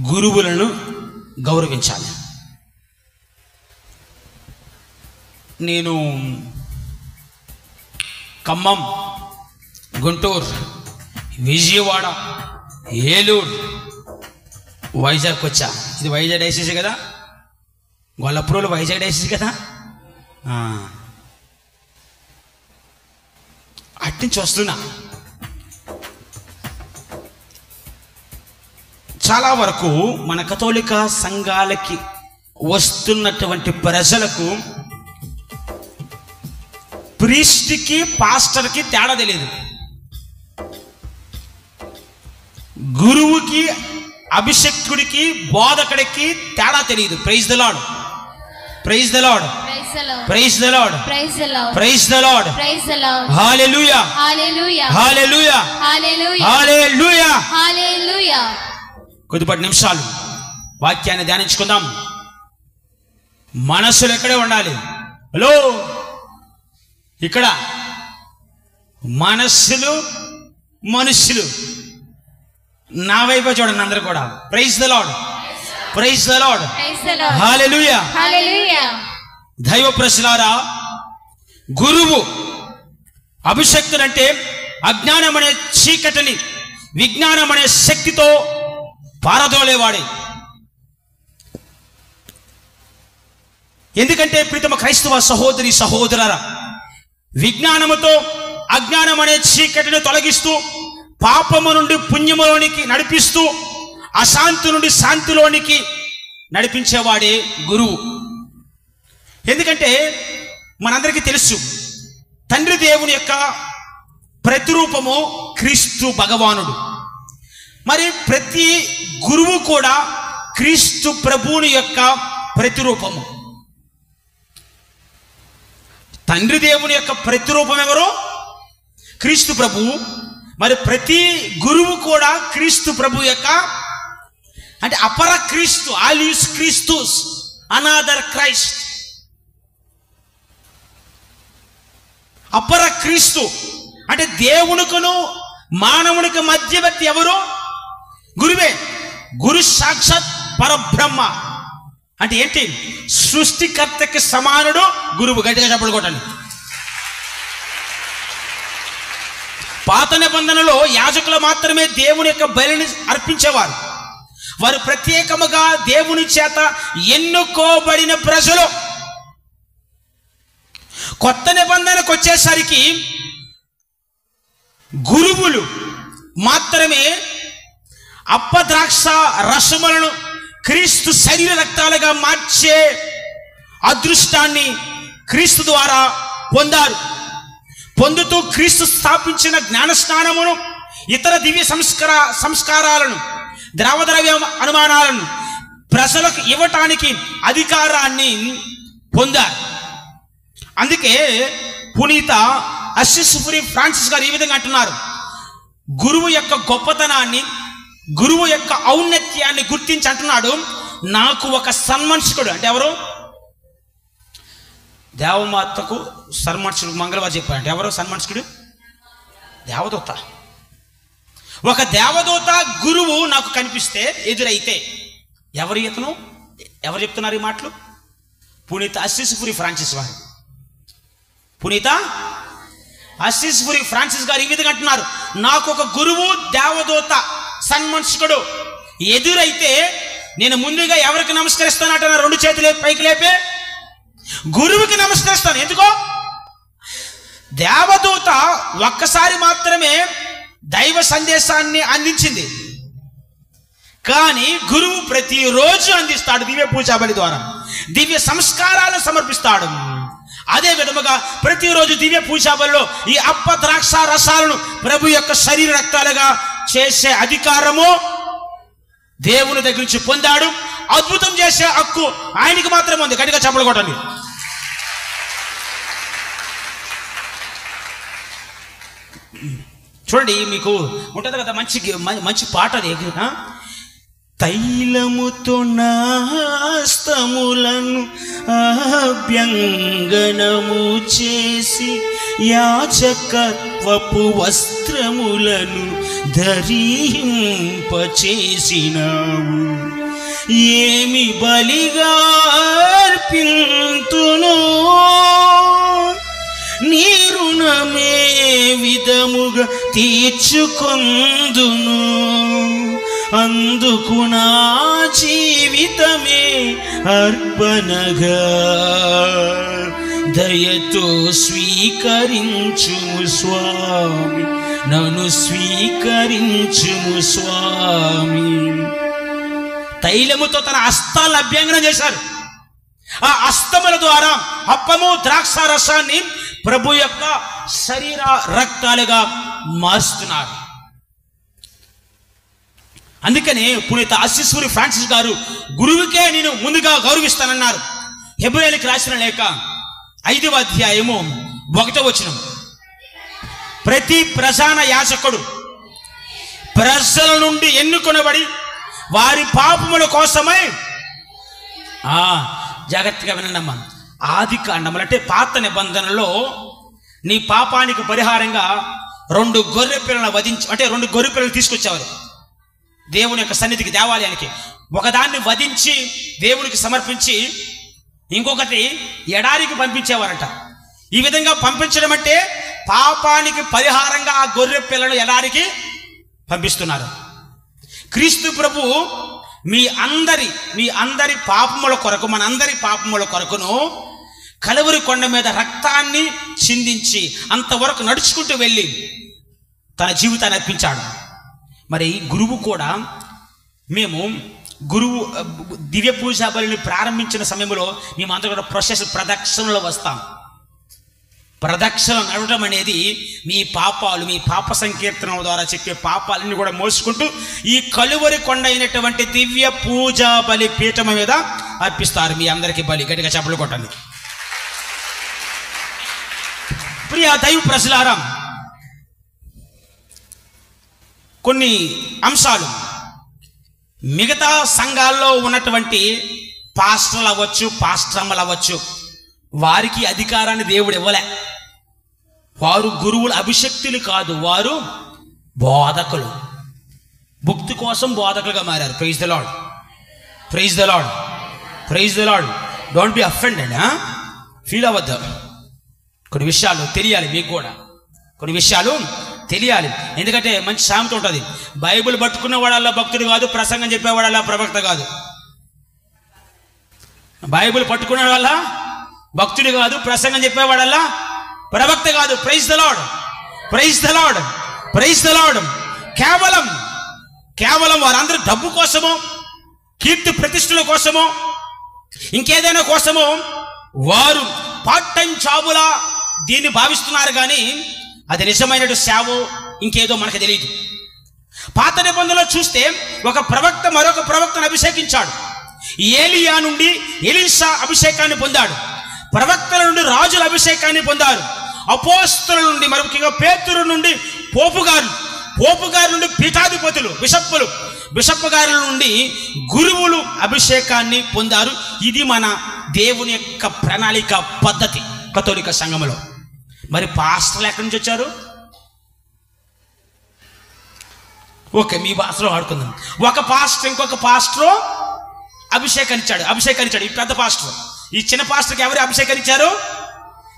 గురువులను గౌరవించాలి. నేను ఖమ్మం, గుంటూరు, విజయవాడ, ఏలూరు, వైజాగ్ వచ్చా. ఇది వైజాగ్ డైసిస్ కదా, గొల్లప్రోలు వైజాగ్ డైసిస్ కదా. అట్నుంచి వస్తున్నా. చాలా వరకు మన కథోలిక సంఘాలకి వస్తున్నటువంటి ప్రజలకు ప్రీస్ట్కి పాస్టర్కి తేడా తెలియదు. గురువుకి అభిషక్తుడికి బోధకుడికి తేడా తెలియదు. Praise the Lord, praise the Lord, praise the Lord, praise the Lord, hallelujah, hallelujah, hallelujah, hallelujah, hallelujah. కొద్దిపాటి నిమిషాలు వాక్యాన్ని ధ్యానించుకుందాం. మనస్సులు ఎక్కడే ఉండాలి. హలో, ఇక్కడ మనస్సులు మనుషులు నా వైపు చూడండి అందరూ కూడా. Praise the Lord, praise the Lord, hallelujah, hallelujah. దైవ ప్రజలారా, గురువు అభిషక్తుడంటే అజ్ఞానం అనే చీకటిని విజ్ఞానం అనే శక్తితో పారదోలేవాడే. ఎందుకంటే ప్రీతమ క్రైస్తవ సహోదరి సహోదరులారా, విజ్ఞానముతో అజ్ఞానం అనే చీకటిని తొలగిస్తూ పాపము నుండి పుణ్యములోనికి నడిపిస్తూ అశాంతి నుండి శాంతిలోనికి నడిపించేవాడే గురువు. ఎందుకంటే మనందరికీ తెలుసు, తండ్రి దేవుని యొక్క ప్రతిరూపము క్రీస్తు భగవానుడు. మరి ప్రతి గురువు కూడా క్రీస్తు ప్రభువుని యొక్క ప్రతిరూపము. తండ్రి దేవుని యొక్క ప్రతిరూపం ఎవరు? క్రీస్తు ప్రభువు. మరి ప్రతి గురువు కూడా క్రీస్తు ప్రభు యొక్క, అంటే అపర క్రీస్తు, ఆలిస్ క్రీస్తుస్, అనదర్ క్రైస్ట్, అపర క్రీస్తు. అంటే దేవునికును మానవునికి మధ్యవర్తి ఎవరు? గురువే. గురు సాక్షాత్ పరబ్రహ్మ. అంటే ఏంటి? సృష్టికర్తకి సమానుడు గురువు. గట్టిగా చెప్పలు కొట్టండి. పాత నిబంధనలో యాజకులు మాత్రమే దేవుని యొక్క బలిని అర్పించేవారు. వారు ప్రత్యేకముగా దేవుని చేత ఎన్నుకోబడిన ప్రజలు. కొత్త నిబంధనకు వచ్చేసరికి గురువులు మాత్రమే అప్పద్రాక్ష రసములను క్రీస్తు శరీర రక్తాలుగా మార్చే అదృష్టాన్ని క్రీస్తు ద్వారా పొందారు. పొందుతూ క్రీస్తు స్థాపించిన జ్ఞానస్నానమును, ఇతర దివ్య సంస్కారాలను, ద్రవద్రవ్య అనుమానాలను ప్రజలకు ఇవ్వటానికి అధికారాన్ని పొందారు. అందుకే పునీత అసిస్పురి ఫ్రాన్సిస్ గారు ఈ విధంగా అంటున్నారు, గురువు యొక్క గొప్పతనాన్ని, గురువు యొక్క ఔన్నత్యాన్ని గుర్తించి అంటున్నాడు, నాకు ఒక సన్మర్శకుడు. అంటే ఎవరు? దేవమాతకు సన్మర్శకుడు మంగళవారం చెప్పాడు. ఎవరు సన్మర్శకుడు? దేవదూత. ఒక దేవదూత గురువు నాకు కనిపిస్తే, ఎదురైతే ఎవరు ఇతను? ఎవరు చెప్తున్నారు ఈ మాటలు? పునీత అసిస్పురి ఫ్రాన్సిస్ వారు. పునీత అసిస్పురి ఫ్రాన్సిస్ గారు ఈ విధంగా అంటున్నారు, నాకు ఒక గురువు, దేవదూత, సన్మర్శకుడు ఎదురైతే నేను ముందుగా ఎవరికి నమస్కరిస్తాను అంటున్నా? రెండు చేతులు పైకి లేపే గురువుకి నమస్కరిస్తాను. ఎందుకో? దేవదూత ఒక్కసారి మాత్రమే దైవ సందేశాన్ని అందించింది, కానీ గురువు ప్రతిరోజు అందిస్తాడు. దివ్య పూజా బలి ద్వారా దివ్య సంస్కారాలను సమర్పిస్తాడు. అదే విధముగా ప్రతిరోజు దివ్య పూజా బలిలో ఈ అప్ప ద్రాక్ష రసాలను ప్రభు యొక్క శరీర రక్తాలుగా చేసే అధికారము దేవుని దగ్గర నుంచి పొందాడు. అద్భుతం చేసే హక్కు ఆయనకి మాత్రమే ఉంది. గట్టిగా చప్పలు కొట్టండి. చూడండి, మీకు ఉంటుంది కదా మంచి పాట అది. తైలముతో నాస్తములను అభ్యంగనము చేసి యాచకత్వపు వస్త్రములను ధరింపచేసినావు. ఏమి బలిగా అర్పింతును, నీ రుణమే విధముగా తీర్చుకొందును. అందుకు నా జీవితమే అర్పణగా దయతో స్వీకరించుము స్వామి, నన్ను స్వీకరించుము స్వామి. తైలముతో తన హస్తాలను అభ్యంగనం చేశారు. ఆ హస్తముల ద్వారా అప్పము ద్రాక్ష రసాన్ని ప్రభు యొక్క శరీర రక్తాలుగా మారుస్తున్నారు. అందుకనే పునీత అసిస్సూరి ఫ్రాన్సిస్ గారు గురువుకే నేను ముందుగా గౌరవిస్తానన్నారు. హెబ్రేయులకు రాసిన లేఖ 5వ అధ్యాయము 1వ వచనం. ప్రతి ప్రధాన యాజకుడు ప్రజల నుండి ఎన్నుకొనబడి వారి పాపముల కోసమై, జాగ్రత్తగా వినండమ్మా, ఆది కాండములు అంటే పాత నిబంధనలో నీ పాపానికి పరిహారంగా 2 గొర్రె పిల్లలను వధించి, అంటే 2 గొర్రె పిల్లలు తీసుకొచ్చేవారు దేవుని యొక్క సన్నిధికి, దేవాలయానికి. ఒకదాన్ని వధించి దేవునికి సమర్పించి ఇంకొకటి ఎడారికి పంపించేవారంట. ఈ విధంగా పంపించడం అంటే పాపానికి పరిహారంగా ఆ గొర్రె పిల్లను ఎడారికి పంపిస్తున్నారు. క్రీస్తు ప్రభు మీ అందరి పాపముల కొరకు, మనందరి పాపముల కొరకును కలువరి కొండ మీద రక్తాన్ని చిందించి అంతవరకు నడుచుకుంటూ వెళ్ళి తన జీవితాన్ని అర్పించాడు. మరి గురువు కూడా, మేము గురువు దివ్య పూజా బలిని ప్రారంభించిన సమయంలో మేమందరూ కూడా ప్రదక్షిణలో వస్తాం. ప్రదక్షిణ నడవడం అనేది మీ పాపాలు, మీ పాప సంకీర్తనం ద్వారా చెప్పే పాపాలన్నీ కూడా మోసుకుంటూ ఈ కలువరి కొండ అయినటువంటి దివ్య పూజా బలి పీఠం మీద అర్పిస్తారు. మీ అందరికీ బలి. గట్టిగా చప్పట్లు కొట్టండి. ప్రియ దైవ ప్రజలారా, కొన్ని అంశాలు మిగతా సంఘాల్లో ఉన్నటువంటి పాస్టర్లు అవ్వచ్చు, పాస్టర్లు అవ్వచ్చు, వారికి అధికారాన్ని దేవుడు ఇవ్వలే. వారు గురువులు, అభిషక్తులు కాదు, వారు బోధకులు. భక్తి కోసం బోధకులుగా మారారు. Praise the Lord, praise the Lord, praise the Lord. Don't be offended, feel అవ్వద్దు. కొన్ని విషయాలు తెలియాలి, మీకు కూడా కొన్ని విషయాలు తెలియాలి. ఎందుకంటే మంచి సామెత ఉంటుంది, బైబిల్ పట్టుకున్న వాడల్లా భక్తుడు కాదు, ప్రసంగం చెప్పేవాడల్లా ప్రవక్త కాదు. బైబిల్ పట్టుకున్న వాళ్ళ భక్తుడు కాదు, ప్రసంగం చెప్పేవాడల్లా ప్రవక్త కాదు. Praise the Lord, praise the Lord, praise the Lord. కేవలం వారందరూ డబ్బు కోసమో, కీర్తి ప్రతిష్టల కోసమో, ఇంకేదైనా కోసమో వారు పార్ట్ టైం జాబులా దీన్ని భావిస్తున్నారు. కానీ అది నిజమైన సేవో ఇంకేదో మనకు తెలియదు. పాత నిబంధనలో చూస్తే ఒక ప్రవక్త మరొక ప్రవక్తను అభిషేకించాడు. ఏలియా నుండి ఎలీషా అభిషేకాన్ని పొందాడు. ప్రవక్తల నుండి రాజుల అభిషేకాన్ని పొందారు. అపోస్తలుల నుండి, మరి ముఖ్యంగా పేతురు నుండి పోపు గారు నుండి పీఠాధిపతులు, బిషప్ గారుల నుండి గురువులు అభిషేకాన్ని పొందారు. ఇది మన దేవుని యొక్క ప్రణాళిక పద్ధతి కథోలిక సంఘంలో. మరి పాస్టర్లు ఎక్కడి నుంచి వచ్చారు? ఓకే, మీ భాషలో ఆడుకుందాం. ఒక పాస్టర్ ఇంకొక పాస్టర్ అభిషేకాన్ని ఇచ్చాడు. ఈ పెద్ద పాస్టర్, ఈ చిన్న పాస్టర్కి ఎవరు అభిషేకాన్ని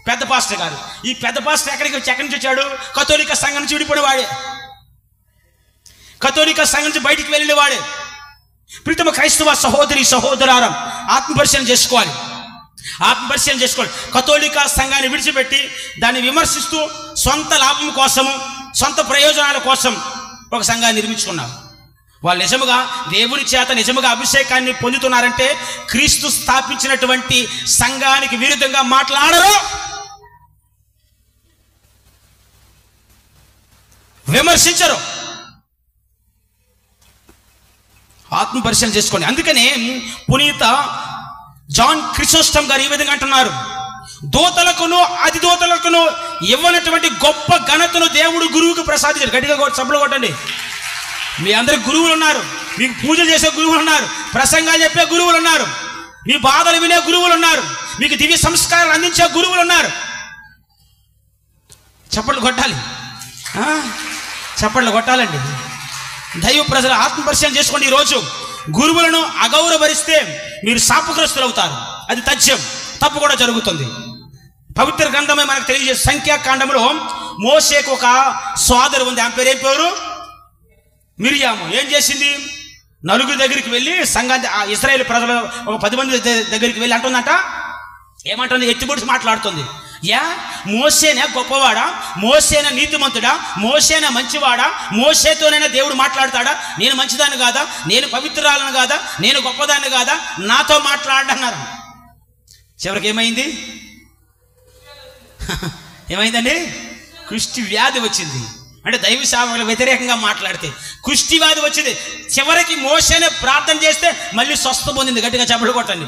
పెద్ద పాస్టర్ గారు. ఈ పెద్ద పాస్టర్ ఎక్కడి నుంచి వచ్చాడు? కథోలిక సంఘం నుంచి విడిపోయిన వాడే, కథోలిక సంఘం నుంచి బయటికి వెళ్ళిన వాడే. ప్రీతమ క్రైస్తవ సహోదరి సహోదరులారా, ఆత్మపరిశీలన చేసుకోవాలి. కథోలిక సంఘాన్ని విడిచిపెట్టి దాన్ని విమర్శిస్తూ సొంత లాభం కోసము, సొంత ప్రయోజనాల కోసం ఒక సంఘాన్ని నిర్మించుకున్నారు. వాళ్ళు నిజముగా దేవుని చేత నిజముగా అభిషేకాన్ని పొందుతున్నారంటే క్రీస్తు స్థాపించినటువంటి సంఘానికి విరుద్ధంగా మాట్లాడరు, విమర్శించరు. ఆత్మ పరిశీలన చేసుకోండి. అందుకనే పునీత జాన్ క్రిసోస్టమ్ గారు ఈ విధంగా అంటున్నారు, దూతలకును అధిదూతలకును ఇవ్వనటువంటి గొప్ప ఘనతను దేవుడు గురువుకు ప్రసాదించాడు. గట్టిగా సభలు కొట్టండి. మీ అందరికి గురువులు ఉన్నారు, మీకు పూజలు చేసే గురువులు ఉన్నారు, ప్రసంగాలు చెప్పే గురువులు ఉన్నారు, మీ బాధలు వినే గురువులు ఉన్నారు, మీకు దివ్య సంస్కారాలు అందించే గురువులు ఉన్నారు. చప్పట్లు కొట్టాలి, చప్పట్లు కొట్టాలండి. దైవ ప్రజల ఆత్మపరిశీలన చేసుకోండి. ఈరోజు గురువులను అగౌరవరిస్తే మీరు శాపగ్రస్తులు అవుతారు. అది తథ్యం, తప్పు కూడా జరుగుతుంది. పవిత్ర గ్రంథమే మనకు తెలియజేసే సంఖ్యాకాండంలో మోషేకు ఒక సోదరు ఉంది. ఆమె పేరు ఏం పేరు? మిరియాము. ఏం చేసింది? నలుగురు దగ్గరికి వెళ్ళి సంఘాన్ని, ఇశ్రాయేల్ ప్రజలు ఒక 10 మంది దగ్గరికి వెళ్ళి అంటుందంట. ఏమంటుంది? ఎత్తిపొడిచి మాట్లాడుతుంది. మోసేనా గొప్పవాడా? మోసేనా నీతిమంతుడా? మోసేనా మంచివాడా? మోసేతోనైనా దేవుడు మాట్లాడతాడా? నేను మంచిదాన్ని కాదా? నేను పవిత్రాలను కాదా? నేను గొప్పదాన్ని కాదా? నాతో మాట్లాడన్నారు. చివరికి ఏమైంది? ఏమైందండి? కుష్టి వ్యాధి వచ్చింది. అంటే దైవ సేవకులకు వ్యతిరేకంగా మాట్లాడితే కుష్టి వ్యాధి వచ్చింది. చివరికి మోసేనే ప్రార్థన చేస్తే మళ్ళీ స్వస్థ పొందింది. గట్టిగా చప్పట్లు కొట్టండి.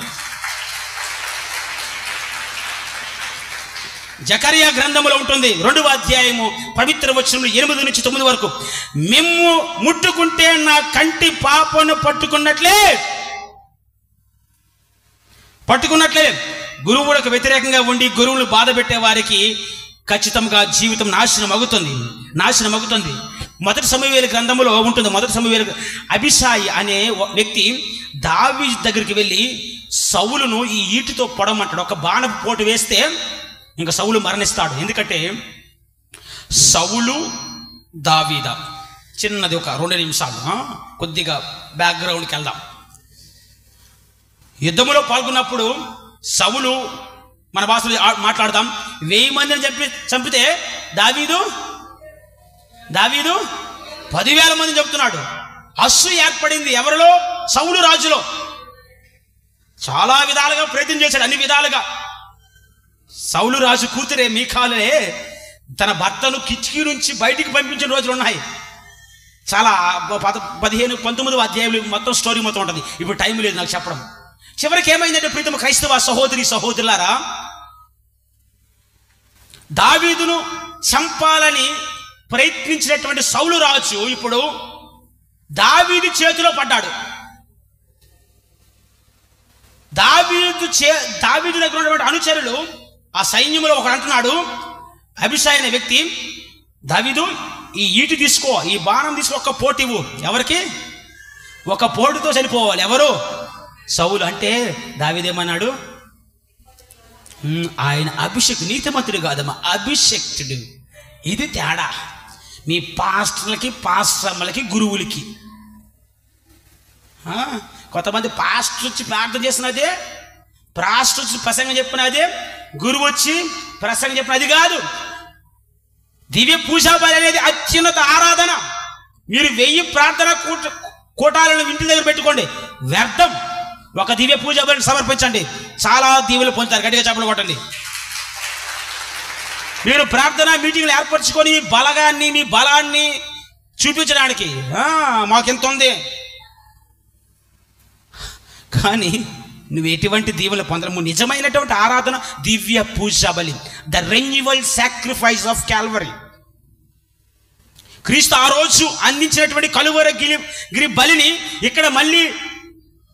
జకరియా గ్రంథములో ఉంటుంది 2వ అధ్యాయము పవిత్ర వచనములు 8 నుంచి 9 వరకు. మిమ్ము ముట్టుకుంటే నా కంటి పాపను పట్టుకున్నట్లే గురువులకు వ్యతిరేకంగా ఉండి గురువులు బాధ పెట్టే వారికి ఖచ్చితంగా జీవితం నాశనం అవుతుంది. మొదటి సమూయేలు గ్రంథములో ఉంటుంది. మొదటి సమూయేలు అబీషాయి అనే వ్యక్తి దావీదు దగ్గరికి వెళ్ళి సౌలును ఈ ఈటితో పొడమంటాడు. ఒక బాణపు పోటు వేస్తే ఇంకా సౌలు మరణిస్తాడు. ఎందుకంటే సౌలు దావీద చిన్నది ఒక 2 నిమిషాలు కొద్దిగా బ్యాక్గ్రౌండ్కి వెళ్దాం. యుద్ధములో పాల్గొన్నప్పుడు సౌలు, మన భాషలో మాట్లాడదాం, 1000 మందిని చంపితే దావీదు 10,000 మందిని చెప్తున్నాడు. అసూయ ఏర్పడింది ఎవరిలో? సౌలు రాజులో. చాలా విధాలుగా ప్రయత్నం చేశాడు, అన్ని విధాలుగా. సౌలు రాజు కూతురే మీకాలే తన భర్తను కిటికీ నుంచి బయటికి పంపించిన రోజులు ఉన్నాయి. చాలా 15-19 అధ్యాయులు మొత్తం స్టోరీ మొత్తం ఉంటుంది. ఇప్పుడు టైం లేదు నాకు చెప్పడం. చివరికి ఏమైందంటే ప్రీతమ క్రైస్తవ సహోదరులారా, దావీదును చంపాలని ప్రయత్నించినటువంటి సౌలు రాజు ఇప్పుడు దావీదు చేతిలో పడ్డాడు. దావీదు దగ్గర ఉన్నటువంటి అనుచరులు, ఆ సైన్యంలో ఒకడు అంటున్నాడు, అబీషాయి అనే వ్యక్తి, దావీదు ఈ ఈటి తీసుకో, ఈ బాణం తీసుకో, ఒక్క పోటు ఇవ్వు. ఎవరికి? ఒక పోటుతో చనిపోవాలి. ఎవరు? సౌలు. అంటే దావీదేమన్నాడు? ఆయన అభిషేక్తుడు, నీతిమంతుడు కాదమ్మా, అభిషేక్తుడు. ఇది తేడా మీ పాస్టర్లకి, పాస్టర్లకి, గురువులకి. కొంతమంది పాస్టర్ వచ్చి ప్రార్థన చేస్తున్నదే, పాస్టర్ వచ్చి ప్రసంగం చెప్పినదే, గురువు వచ్చి ప్రసంగం చెప్పినది కాదు. దివ్య పూజా బలి అనేది అత్యున్నత ఆరాధన. మీరు 1000 ప్రార్థన కూటాలను ఇంటి దగ్గర పెట్టుకోండి, వ్యర్థం. ఒక దివ్య పూజా బలిని సమర్పించండి, చాలా దీవులు పొందుతారు. గట్టిగా చప్పట్లు కొట్టండి. మీరు ప్రార్థన మీటింగ్లు ఏర్పరచుకొని మీ బలాన్ని చూపించడానికి మాకెంత ఉంది, కానీ నువ్వు ఎటువంటి దీవులు పొందడము? నిజమైనటువంటి ఆరాధన దివ్య పూజా బలి, the renewal sacrifice of Calvary. క్రీస్తు ఆ రోజు అందించినటువంటి కలువరి గిరి బలిని ఇక్కడ మళ్ళీ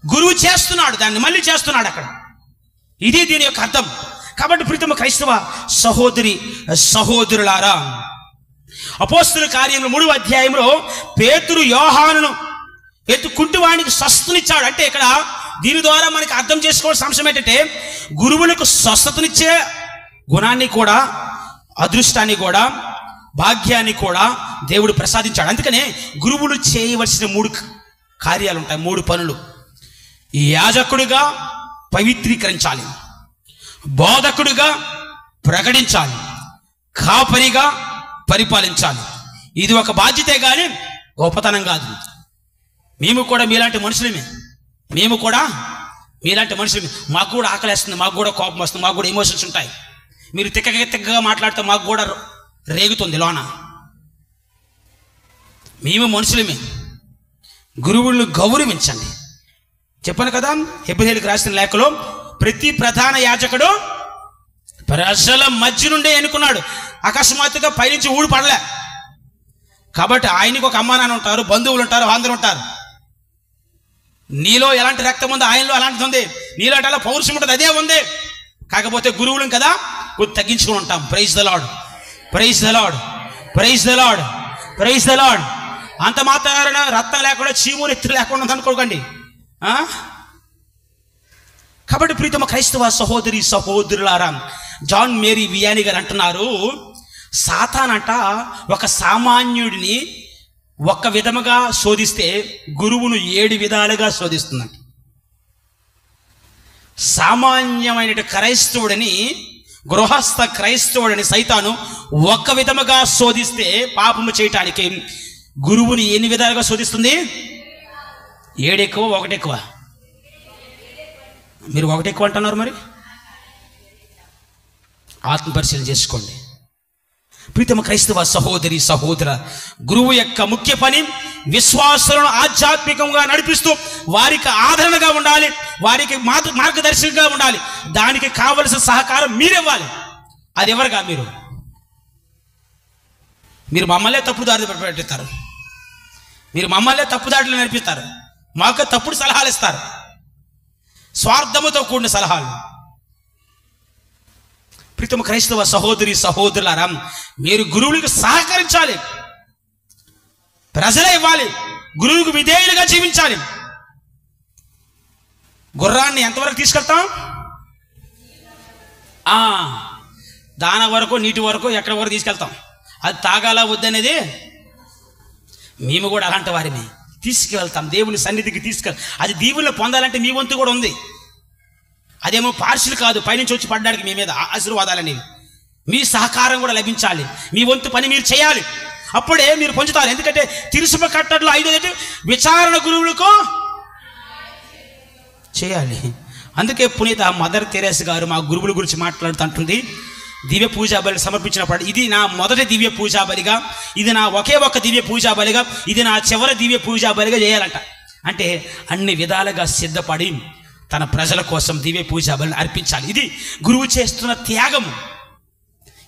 గురువు చేస్తున్నాడు, దాన్ని మళ్ళీ చేస్తున్నాడు అక్కడ. ఇది దీని యొక్క అర్థం. కాబట్టి ప్రీతమ క్రైస్తవ సహోదరులారా, అపోస్తలుల కార్యములు 3వ అధ్యాయంలో పేతురు యోహానును కుంటివానికి స్వస్థతనిచ్చాడు. అంటే ఇక్కడ దీని ద్వారా మనకి అర్థం చేసుకోవాల్సిన అంశం ఏంటంటే, గురువులకు స్వస్థతనిచ్చే గుణాన్ని కూడా, అదృష్టాన్ని కూడా, భాగ్యాన్ని కూడా దేవుడు ప్రసాదించాడు. అందుకనే గురువులు చేయవలసిన 3 కార్యాలు ఉంటాయి, 3 పనులు. యాజకుడిగా పవిత్రీకరించాలి, బోధకుడిగా ప్రకటించాలి, కాపరిగా పరిపాలించాలి. ఇది ఒక బాధ్యతే కానీ గొప్పతనం కాదు. మేము కూడా మీలాంటి మనుషులమే, మాకు కూడా ఆకలేస్తుంది, మాకు కూడా కోపం వస్తుంది, మాకు కూడా ఎమోషన్స్ ఉంటాయి. మీరు తిక్కగా మాట్లాడితే మాకు కూడా రేగుతుంది లోన. మేము మనుషులమే. గురువులను గౌరవించండి. చెప్పాను కదా, హెబ్రీయులకు రాసిన లేఖలో ప్రతి ప్రధాన యాజకుడు ప్రజల మధ్య నుండే ఎన్నుకున్నాడు. అకస్మాత్తుగా పైనుంచి ఊడు పడలే. కాబట్టి ఆయనకు ఒక అమ్మా నాన్న ఉంటారు, బంధువులు ఉంటారు, అందరూ ఉంటారు. నీలో ఎలాంటి రక్తం ఉందో ఆయనలో అలాంటిది ఉంది, నీలో అలా పౌరుషం ఉంటుంది, అదే ఉంది. కాకపోతే గురువులం కదా, కొద్ది తగ్గించుకుని ఉంటాం. Praise the Lord. Praise the Lord, praise the Lord, praise the Lord. అంత మాత్రాన రక్తం లేకుండా చీము నెత్తురు లేకుండా అనుకోకండి. కాబట్టి ప్రీతమ క్రైస్తవ సహోదరి సహోదరులారా, జాన్ మేరీ వియాని గారు అంటున్నారు, సాతానంట ఒక సామాన్యుడిని ఒక్క విధముగా శోధిస్తే గురువును 7 విధాలుగా శోధిస్తుందంట. సామాన్యమైన క్రైస్తవుడిని, గృహస్థ క్రైస్తవుడిని సైతాను ఒక్క విధముగా శోధిస్తే పాపము చేయటానికి గురువుని ఎన్ని విధాలుగా శోధిస్తుంది? 7 ఎక్కువ, 1 ఎక్కువ? మీరు 1 ఎక్కువ అంటున్నారు. మరి ఆత్మపరిశీలన చేసుకోండి. ప్రీతమ క్రైస్తవ సహోదరి సహోదర, గురువు యొక్క ముఖ్య పని విశ్వాసులను ఆధ్యాత్మికంగా నడిపిస్తూ వారికి ఆదరణగా ఉండాలి, వారికి మార్గదర్శకంగా ఉండాలి. దానికి కావలసిన సహకారం మీరివ్వాలి. అది ఎవరుగా? మీరు మమ్మల్నే తప్పుడు దారి పెట్టిస్తారు, మీరు మమ్మల్నే తప్పుదారిలో నడిపిస్తారు, మాకు తప్పుడు సలహాలు ఇస్తారు, స్వార్థముతో కూడిన సలహాలు. ప్రీతమ క్రైస్తవ సహోదరి సహోదరులారా, మీరు గురువులకు సహకరించాలి, ప్రజలే ఇవ్వాలి, గురువుకు విధేయులుగా జీవించాలి. గుర్రాన్ని ఎంతవరకు తీసుకెళ్తాం? దాన వరకు, నీటి వరకు, ఎక్కడి వరకు తీసుకెళ్తాం. అది తాగాలా వద్దనేది మేము కూడా అలాంటి వారిని తీసుకువెళ్తాం, దేవుని సన్నిధికి అది దీవుల్లో పొందాలంటే మీ వంతు కూడా ఉంది. అదేమో పార్షులు కాదు, పైనుంచి వచ్చి పడ్డానికి మీ మీద ఆశీర్వాదాలనేవి. మీ సహకారం కూడా లభించాలి, మీ వంతు పని మీరు చేయాలి, అప్పుడే మీరు పొందుతారు. ఎందుకంటే తిరుసుమ కట్టడలో 5వ విచారణ గురువులకు చేయాలి. అందుకే పునీత మదర్ తెరేసా గారు మా గురువుల గురించి మాట్లాడుతుంటుంది, దివ్య పూజా బలి సమర్పించినప్పుడు ఇది నా మొదటి దివ్య పూజా బలిగా, ఇది నా ఒకే ఒక్క దివ్య పూజా బలిగా, ఇది నా చివరి దివ్య పూజా బలిగా చేయాలంట. అంటే అన్ని విధాలుగా సిద్ధపడి తన ప్రజల కోసం దివ్య పూజా బలిని అర్పించాలి. ఇది గురువు చేస్తున్న త్యాగము.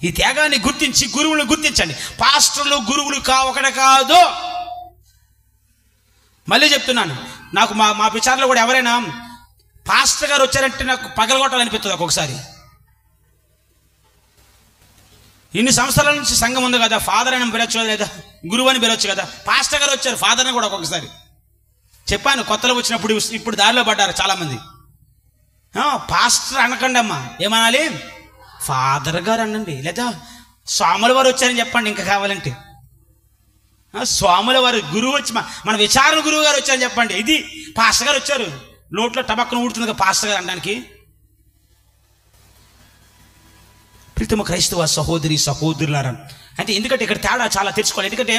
ఈ త్యాగాన్ని గుర్తించి గురువులను గుర్తించండి. పాస్టర్లు గురువులు ఒకటి కాదు. మళ్ళీ చెప్తున్నాను, నాకు మా విచారణలో కూడా ఎవరైనా పాస్టర్ గారు వచ్చారంటే నాకు పగలగొట్టాలనిపిస్తుంది ఒక్కొక్కసారి. ఇన్ని సంవత్సరాల నుంచి సంఘం ఉంది కదా, ఫాదర్ అని పిలవచ్చు లేదా, గురువు అని పిలవచ్చు కదా, పాస్టర్ గారు వచ్చారు ఫాదర్ అని కూడా ఒక్కొక్కసారి చెప్పాను. కొత్తలో వచ్చినప్పుడు, ఇప్పుడు దారిలో పడ్డారు చాలామంది. పాస్టర్ అనకండి అమ్మా, ఏమనాలి? ఫాదర్ గారు అనండి, లేదా స్వాముల వారు వచ్చారని చెప్పండి. ఇంకా కావాలంటే స్వాముల వారు గురువు వచ్చి మన విచారణ గురువు గారు వచ్చారని చెప్పండి. ఇది పాస్టర్ గారు వచ్చారు, నోట్లో టబక్కను ఊడుతుంది కదా పాస్టర్ గారు అనడానికి. ప్రీతమ క్రైస్తవ సహోదరి సహోదరులారా, అంటే ఎందుకంటే ఇక్కడ తేడా చాలా తెలుసుకోవాలి. ఎందుకంటే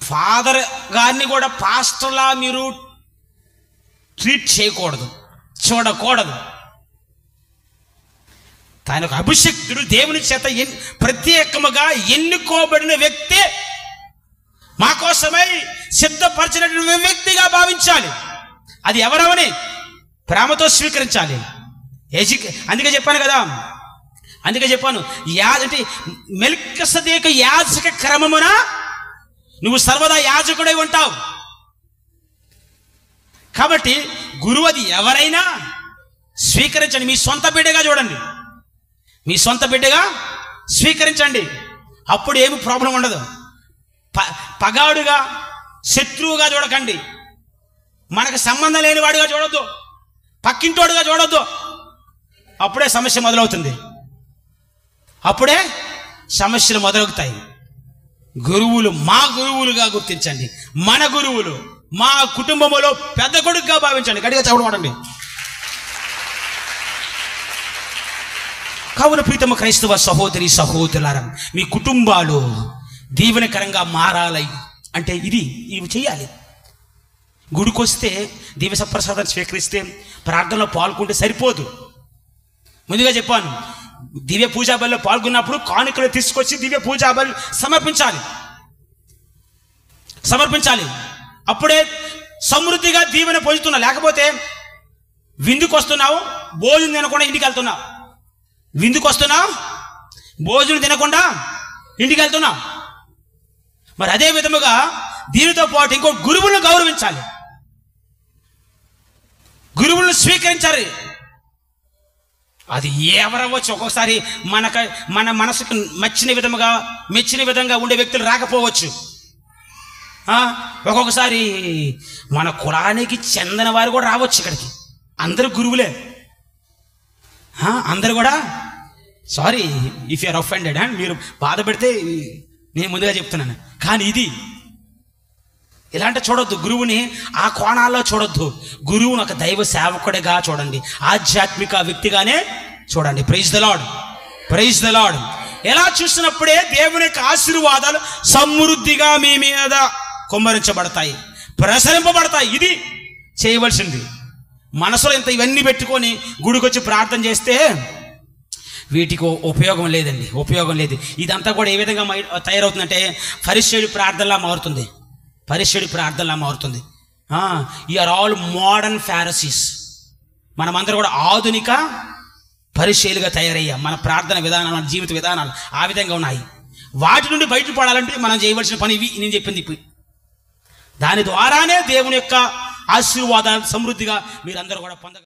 ఫాదర్ గారిని కూడా పాస్టర్లా మీరు ట్రీట్ చేయకూడదు, చూడకూడదు. ఆయన ఒక అభిషక్తుడు, దేవుని చేత ప్రత్యేకముగా ఎన్నుకోబడిన వ్యక్తి, మా కోసమై సిద్ధపరిచినటువంటి వ్యక్తిగా భావించాలి. అది ఎవరవని ప్రేమతో స్వీకరించాలి. అందుకే చెప్పాను అంటే మెల్కిసెదెకు యాజక క్రమమున నువ్వు సర్వదా యాజకుడై ఉంటావు. కాబట్టి గురువు అది ఎవరైనా స్వీకరించండి. మీ సొంత బిడ్డగా చూడండి, మీ సొంత బిడ్డగా స్వీకరించండి. అప్పుడు ఏమి ప్రాబ్లం ఉండదు. పగాడుగా, శత్రువుగా చూడకండి, మనకు సంబంధం లేని వాడిగా చూడొద్దు, పక్కింటోడుగా చూడొద్దు. అప్పుడే సమస్య మొదలవుతుంది, అప్పుడే సమస్యలు మొదలవుతాయి. గురువులు మా గురువులుగా గుర్తించండి, మన గురువులు మా కుటుంబంలో పెద్ద కొడుకుగా భావించండి. గట్టిగా చదవడండి. కావున ప్రీతమ క్రైస్తవ సహోదరి సహోదరులారా, మీ కుటుంబాలు దీవెనకరంగా మారాలి అంటే ఇవి చేయాలి. గుడికొస్తే దివ్య సప్రసాదాన్ని స్వీకరిస్తే ప్రార్థనలో పాల్గొంటే సరిపోదు. ముందుగా చెప్పాను, దివ్య పూజా బలిలో పాల్గొన్నప్పుడు కానుకలు తీసుకొచ్చి దివ్య పూజా బలి సమర్పించాలి. అప్పుడే సమృద్ధిగా దీవెన పొందుతున్నావు. లేకపోతే విందుకు వస్తున్నావు, భోజనం తినకుండా ఇంటికి వెళ్తున్నావు. విందుకు వస్తున్నావు, భోజనం తినకుండా ఇంటికి వెళ్తున్నావు. మరి అదే విధముగా దీనితో పాటు ఇంకో గురువులను గౌరవించాలి, గురువులను స్వీకరించాలి. అది ఎవరవ్వచ్చు. ఒక్కొక్కసారి మన మనసుకు మెచ్చిన విధంగా ఉండే వ్యక్తులు రాకపోవచ్చు. ఒక్కొక్కసారి మన కులానికి చెందిన వారు కూడా రావచ్చు ఇక్కడికి. అందరూ గురువులే, అందరు కూడా. Sorry if you're offended and మీరు బాధ పెడితే నేను ముందుగా చెప్తున్నాను. కానీ ఇది ఇలాంటి చూడొద్దు. గురువుని ఆ కోణాల్లో చూడొద్దు. గురువుని ఒక దైవ సేవకుడిగా చూడండి, ఆధ్యాత్మిక వ్యక్తిగానే చూడండి. Praise the Lord, praise the Lord. ఎలా చూసినప్పుడే దేవుని యొక్క ఆశీర్వాదాలు సమృద్ధిగా మీ మీద కుమ్మరించబడతాయి, ప్రసరింపబడతాయి. ఇది చేయవలసింది. మనసులో ఇంత ఇవన్నీ పెట్టుకొని గుడికొచ్చి ప్రార్థన చేస్తే వీటికి ఉపయోగం లేదండి, ఉపయోగం లేదు. ఇదంతా కూడా ఏ విధంగా తయారవుతుందంటే ఫరిష్యుడి ప్రార్థనలా మారుతుంది, ఫరిష్యుడి ప్రార్థనలా మారుతుంది. Are all modern Pharisees. మనమందరూ కూడా ఆధునిక పరిశీలుగా తయారయ్యాం. మన ప్రార్థన విధానాలు, మన జీవిత విధానాలు ఆ విధంగా ఉన్నాయి. వాటి నుండి బయటపడాలంటే మనం చేయవలసిన పని ఇవి, నేను చెప్పింది ఇప్పుడు. దాని ద్వారానే దేవుని యొక్క ఆశీర్వాదాలు సమృద్ధిగా మీరందరూ కూడా పొందగలరు.